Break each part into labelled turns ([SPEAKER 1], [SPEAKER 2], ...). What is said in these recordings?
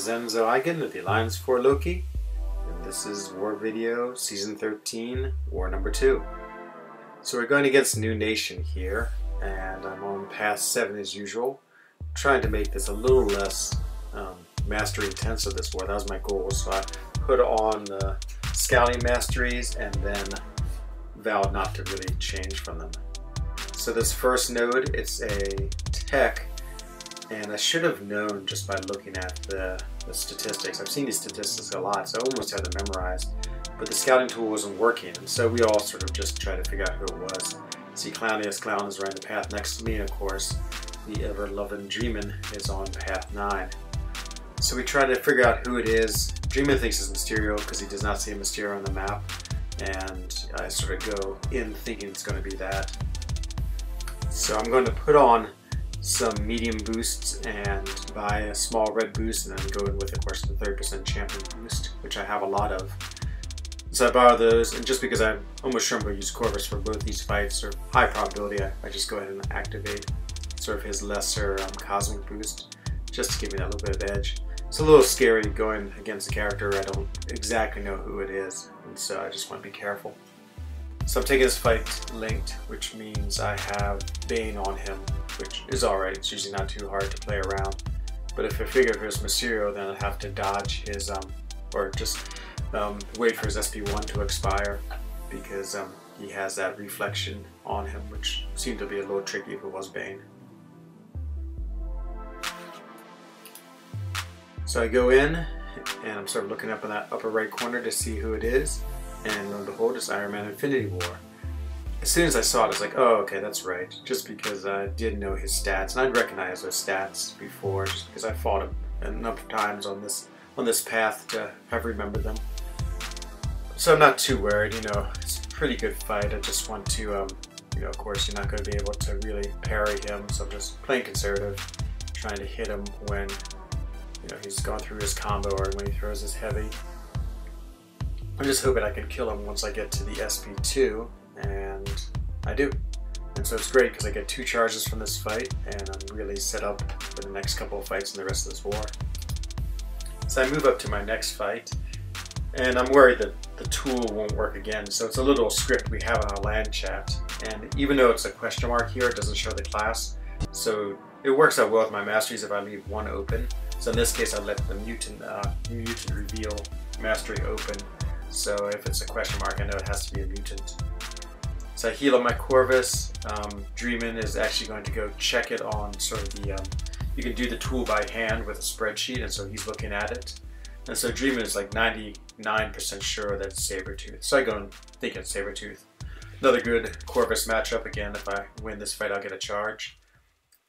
[SPEAKER 1] Zenzo Eigen of the Alliance for Loki, and this is War Video Season 13, War number 2. So we're going against New Nation here, and I'm on path 7 as usual, trying to make this a little less mastery intensive this war. That was my goal, so I put on the scouting masteries and then vowed not to really change from them. So this first node, it's a tech, and I should have known just by looking at the statistics. I've seen these statistics a lot, so I almost had them memorized. But the scouting tool wasn't working, and so we all sort of just tried to figure out who it was. See, Clowniest Clown is right in the path next to me, and of course, the ever-loving Dreamin is on path 9. So we try to figure out who it is. Dreamin thinks it's Mysterio because he does not see a Mysterio on the map, and I sort of go in thinking it's going to be that. So I'm going to put on some medium boosts and buy a small red boost, and then go in with, of course, the 30% champion boost, which I have a lot of. So I borrow those, and just because I'm almost sure I'm going to use Corvus for both these fights, or high probability, I just go ahead and activate sort of his lesser cosmic boost, just to give me that little bit of edge. It's a little scary going against a character I don't exactly know who it is, and so I just want to be careful. So I'm taking this fight linked, which means I have Bane on him, which is alright. It's usually not too hard to play around. But if I figure if it's Mysterio, then I'd have to dodge his, or just wait for his SP1 to expire, because he has that reflection on him, which seemed to be a little tricky if it was Bane. So I go in, and I'm sort of looking up in that upper right corner to see who it is, and lo and behold, it's Iron Man Infinity War. As soon as I saw it, I was like, oh, okay, that's right, just because I did know his stats, and I'd recognized those stats before, just because I fought him a number of times on this path to have remembered them. So I'm not too worried, you know, it's a pretty good fight. I just want to, you know, of course, you're not going to be able to really parry him, so I'm just playing conservative, trying to hit him when, you know, he's gone through his combo or when he throws his heavy. I'm just hoping I can kill him once I get to the SP2, and I do. And so it's great because I get 2 charges from this fight, and I'm really set up for the next couple of fights in the rest of this war. So I move up to my next fight, and I'm worried that the tool won't work again. So it's a little script we have in our land chat, and even though it's a question mark here, it doesn't show the class. So it works out well with my masteries if I leave one open. So in this case, I let the mutant reveal mastery open. So if it's a question mark, I know it has to be a mutant. So I heal up my Corvus. Dreamin is actually going to go check it on sort of the, you can do the tool by hand with a spreadsheet, and so he's looking at it. And so Dreamin is like 99% sure that it's Sabretooth. So I go and think it's Sabretooth. Another good Corvus matchup. Again, if I win this fight, I'll get a charge.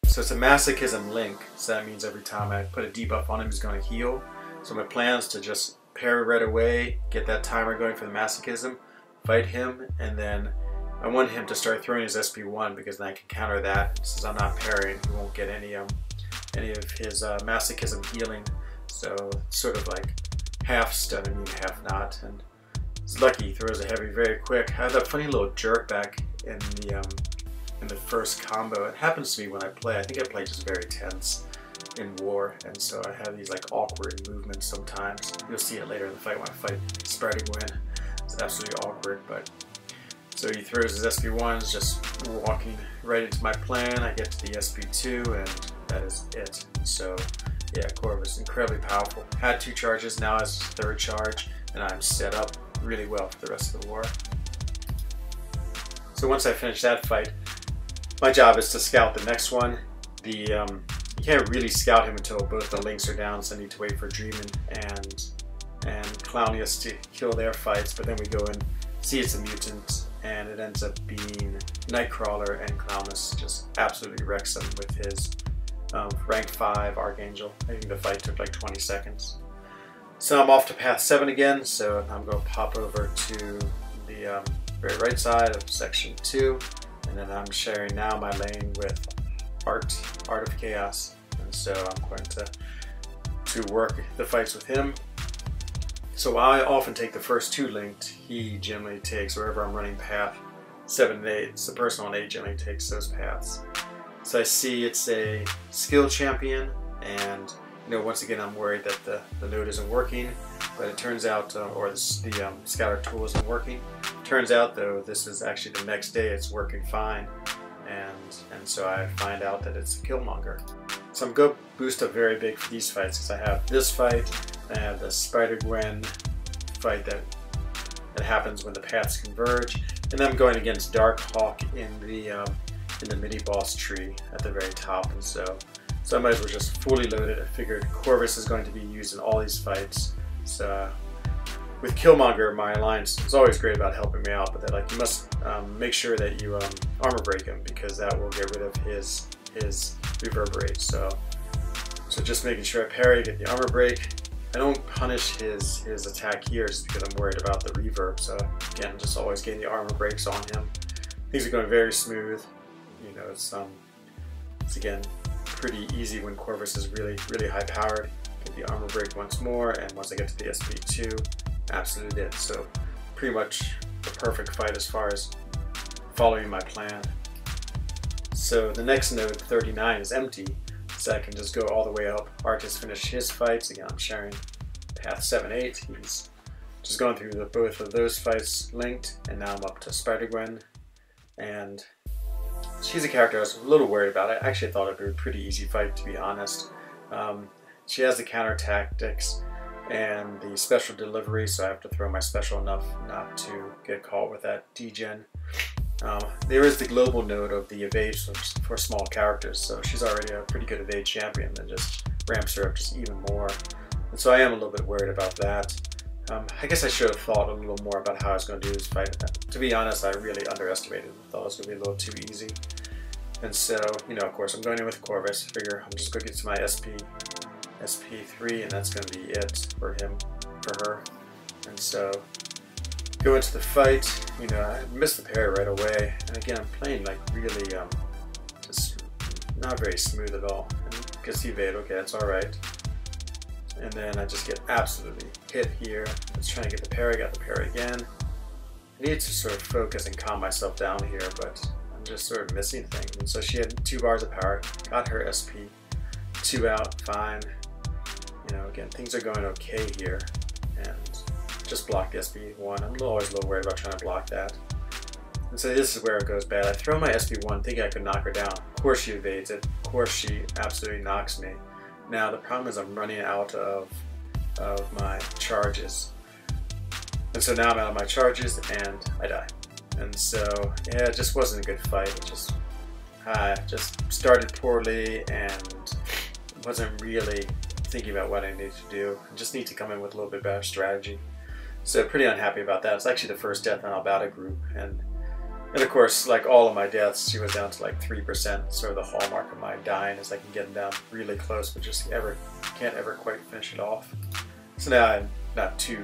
[SPEAKER 1] So it's a Masochism link, so that means every time I put a debuff on him, he's going to heal. So my plan is to just parry right away, get that timer going for the Masochism, fight him, and then I want him to start throwing his SP1 because then I can counter that. Since I'm not parrying, he won't get any of his Masochism healing. So it's sort of like half stun, I mean half not. And it's lucky he throws a heavy very quick. I have that funny little jerk back in the first combo. It happens to me when I play. I think I play just very tense in war, and so I have these like awkward movements sometimes. You'll see it later in the fight when I fight Spreading Wind. It's absolutely awkward, but so he throws his SP1s, just walking right into my plan. I get to the SP2, and that is it. So yeah, Corvus, incredibly powerful. Had 2 charges, now has his 3rd charge, and I'm set up really well for the rest of the war. So once I finish that fight, my job is to scout the next one. You can't really scout him until both the links are down, so I need to wait for Dreamin and Clowniest to kill their fights, but then we go and see it's a mutant, and it ends up being Nightcrawler, and Clowniest just absolutely wrecks him with his rank 5 Archangel. I think the fight took like 20 seconds. So I'm off to path 7 again, so I'm going to pop over to the very right side of section 2, and then I'm sharing now my lane with Art of Chaos, and so I'm going to work the fights with him. So while I often take the first 2 linked, he generally takes, wherever I'm running path 7 and 8, so the person on 8 generally takes those paths. So I see it's a skill champion, and once again, I'm worried that the node isn't working, but it turns out, or the scatter tool isn't working. Turns out though, this is actually the next day it's working fine, and so I find out that it's a Killmonger. So I'm going to boost up very big for these fights, because I have this fight, I have the Spider-Gwen fight that happens when the paths converge, and then I'm going against Darkhawk in the mini boss tree at the very top, and so I might as well just fully load it. I figured Corvus is going to be used in all these fights. So with Killmonger, my alliance is always great about helping me out, but they're like, you must make sure that you armor break him, because that will get rid of his reverberate. So just making sure I parry, get the armor break. I don't punish his attack here just because I'm worried about the reverb. So again, just always getting the armor breaks on him. Things are going very smooth. It's again pretty easy when Corvus is really high powered. Get the armor break once more, and once I get to the SP2, absolutely it. So pretty much the perfect fight as far as following my plan. So the next node, 39, is empty, so I can just go all the way up. Artist finish his fights. Again, I'm sharing path 7, 8. He's just going through both of those fights linked, and now I'm up to Spider-Gwen, and she's a character I was a little worried about. I actually thought it'd be a pretty easy fight, to be honest. She has the counter tactics and the special delivery, so I have to throw my special enough not to get caught with that degen. There is the global node of the evade for small characters, so she's already a pretty good evade champion that just ramps her up just even more. And so I am a little bit worried about that. I guess I should have thought a little more about how I was going to do this fight. To be honest, I really underestimated it. I thought it was going to be a little too easy. And so, of course, I'm going in with Corvus. Figure I'm just going to get to my SP3, and that's going to be it for her. And so, go into the fight. I missed the parry right away. And again, I'm playing like really, just not very smooth at all. And gets the evade. Okay, that's all right. And then I just get absolutely hit here. I was trying to get the parry, got the parry again. I need to sort of focus and calm myself down here, but I'm just sort of missing things. And so she had 2 bars of power, got her SP2 out, fine. Again, things are going okay here. And just blocked the SP1. I'm always a little worried about trying to block that. And so this is where it goes bad. I throw my SP1 thinking I could knock her down. Of course she evades it. Of course she absolutely knocks me. Now the problem is I'm running out of my charges, and so now I'm out of my charges and I die. And so yeah, it just wasn't a good fight. I just started poorly and wasn't really thinking about what I needed to do. I just need to come in with a little bit better strategy. So pretty unhappy about that. It's actually the first death in our battle group, and of course, like all of my deaths, she was down to like 3%. Sort of the hallmark of my dying is I can get them down really close, but just can't ever quite finish it off. So now I'm not too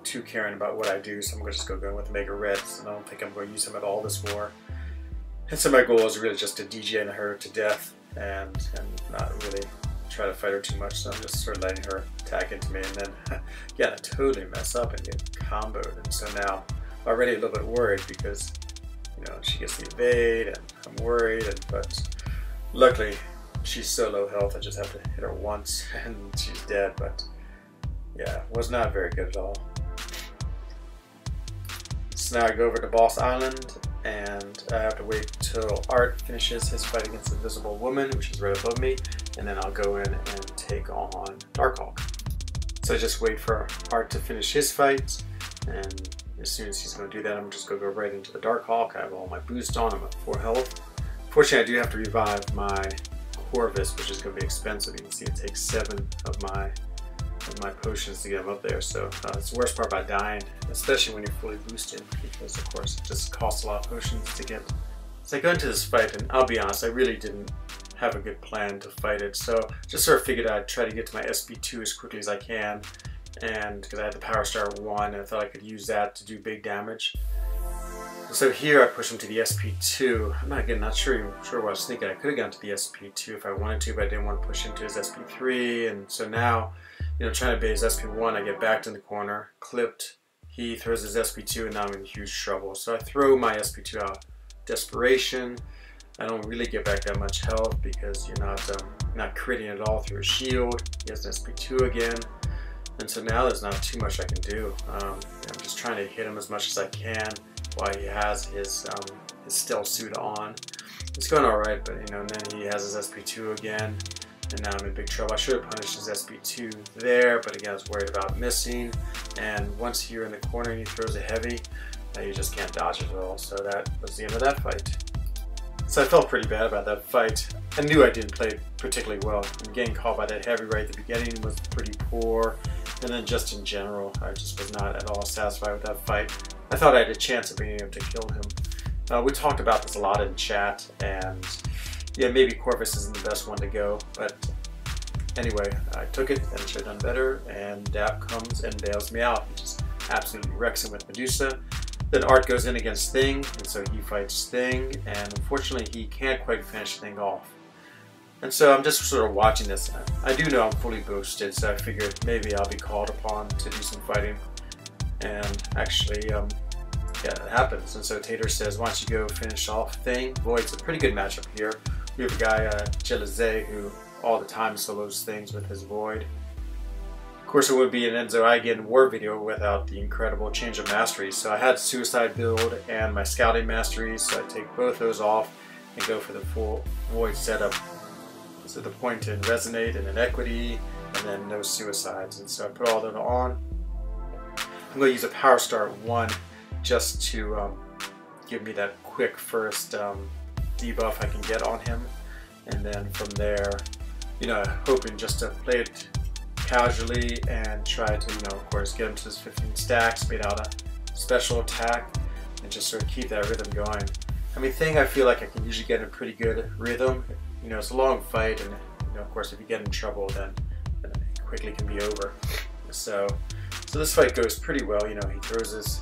[SPEAKER 1] caring about what I do, so I'm going to just go with Mega Reds, and I don't think I'm going to use them at all this war. And so my goal is really just to DJ her to death and not really try to fight her too much. So I'm just sort of letting her attack into me, and then yeah, I totally mess up and get comboed. And so now I'm already a little bit worried because she gets the evade, and I'm worried, but luckily she's so low health I just have to hit her once and she's dead. But yeah, was not very good at all. So now I go over to Boss Island, and I have to wait till Art finishes his fight against the Invisible Woman, which is right above me, and then I'll go in and take on Darkhawk. So I just wait for Art to finish his fight, and as soon as he's going to do that, I'm just going to go right into the Darkhawk. I have all my boost on, I'm at 4 health. Fortunately, I do have to revive my Corvus, which is going to be expensive. You can see it takes 7 of my potions to get him up there. So it's the worst part about dying, especially when you're fully boosted, because of course it just costs a lot of potions to get. So I go into this fight, and I'll be honest, I really didn't have a good plan to fight it. So just sort of figured I'd try to get to my SP2 as quickly as I can. And because I had the Power Star 1, I thought I could use that to do big damage. So here I push him to the SP2. I'm not sure what I was thinking. I could have gone to the SP2 if I wanted to, but I didn't want to push him to his SP3. And so now, trying to bait his SP1, I get backed in the corner, clipped. He throws his SP2, and now I'm in huge trouble. So I throw my SP2 out. Desperation. I don't really get back that much health because you're not not critting at all through his shield. He has an SP2 again. And so now there's not too much I can do. I'm just trying to hit him as much as I can while he has his stealth suit on. It's going alright, but and then he has his SP2 again. And now I'm in big trouble. I should have punished his SP2 there, but again I was worried about missing. And once you're in the corner and he throws a heavy, you just can't dodge it at all. So that was the end of that fight. So I felt pretty bad about that fight. I knew I didn't play particularly well. And getting caught by that heavy right at the beginning was pretty poor. And then just in general, I just was not at all satisfied with that fight. I thought I had a chance of being able to kill him. We talked about this a lot in chat, and yeah, maybe Corvus isn't the best one to go, but anyway, I took it and should have done better, and Dap comes and bails me out. He just absolutely wrecks him with Medusa. Then Art goes in against Thing, and so he fights Thing, and unfortunately he can't quite finish Thing off. And so I'm just sort of watching this. I do know I'm fully boosted, so I figured maybe I'll be called upon to do some fighting. And actually, yeah, it happens. And so Tater says, why don't you go finish off Thing? Void's a pretty good matchup here. We have a guy, Jelizé, who all the time solos things with his Void. Of course, it would be an Enzo Eigen war video without the incredible change of masteries. So I had Suicide build and my Scouting masteries, so I take both those off and go for the full Void setup. So the point in Resonate and Inequity, and then no Suicides. And so I put all that on. I'm going to use a Power Start 1 just to give me that quick first debuff I can get on him. And then from there, hoping just to play it casually and try to, of course, get him to his 15 stacks, spit out a special attack, and just sort of keep that rhythm going. I mean, Thing I feel like I can usually get in a pretty good rhythm. It's a long fight, and of course, if you get in trouble, then it quickly can be over. So this fight goes pretty well. He throws his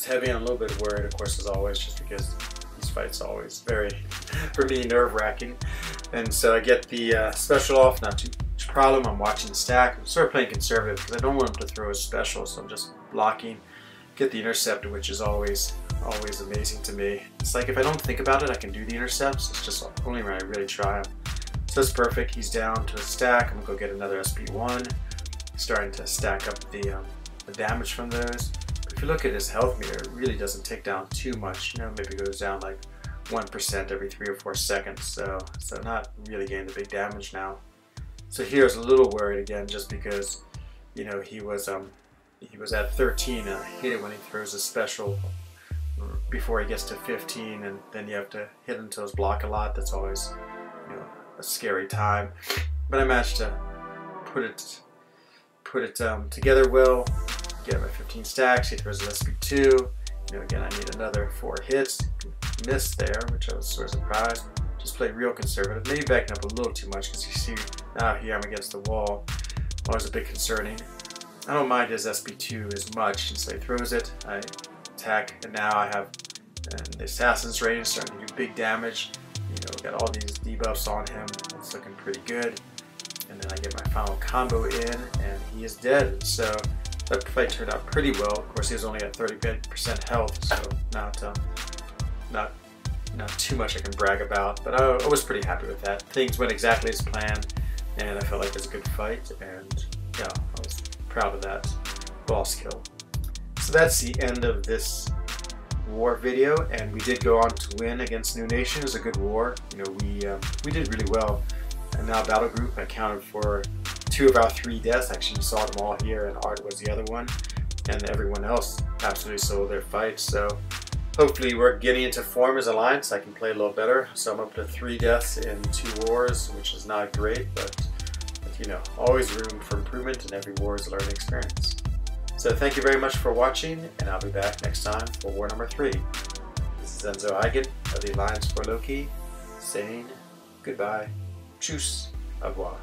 [SPEAKER 1] heavy and a little bit worried, of course, as always, just because these fights are always very, for me, nerve-wracking. And so I get the special off, not too much problem. I'm watching the stack. I'm sort of playing conservative because I don't want him to throw his special, so I'm just blocking. Get the intercept, which is always amazing to me. It's like if I don't think about it, I can do the intercepts. It's just only when I really try them. So it's perfect. He's down to a stack. I'm gonna go get another SP1. Starting to stack up the damage from those. But if you look at his health meter, it really doesn't tick down too much. Maybe it goes down like 1% every 3 or 4 seconds. So not really getting the big damage now. So here's a little worried again, just because he was at 13 and I hate it when he throws a special before he gets to 15, and then you have to hit until his block a lot. That's always a scary time. But I managed to put it together well. Get him at 15 stacks. He throws an SP2. Again, I need another 4 hits. Missed there, which I was sort of surprised. Just played real conservative. Maybe backing up a little too much because you see now here I'm against the wall. Always a bit concerning. I don't mind his SP2 as much, and so he throws it. I attack, and now I have the Assassin's Range starting to do big damage. Got all these debuffs on him. It's looking pretty good. And then I get my final combo in, and he is dead. So that fight turned out pretty well. Of course, he was only at 30% health, so not too much I can brag about. But I was pretty happy with that. Things went exactly as planned, and I felt like it was a good fight. And yeah, I was proud of that boss kill. So that's the end of this war video, and we did go on to win against New Nation. It was a good war. We did really well. And now Battle Group accounted for 2 of our 3 deaths. Actually, you saw them all here, and Art was the other one. And everyone else absolutely sold their fights. So hopefully we're getting into form as Alliance. I can play a little better. So I'm up to 3 deaths in 2 wars, which is not great, but always room for improvement, and every war is a learning experience. So thank you very much for watching, and I'll be back next time for war number 3. This is Enzo Eigen of the Alliance for Loki, saying goodbye. Tschüss. Au revoir.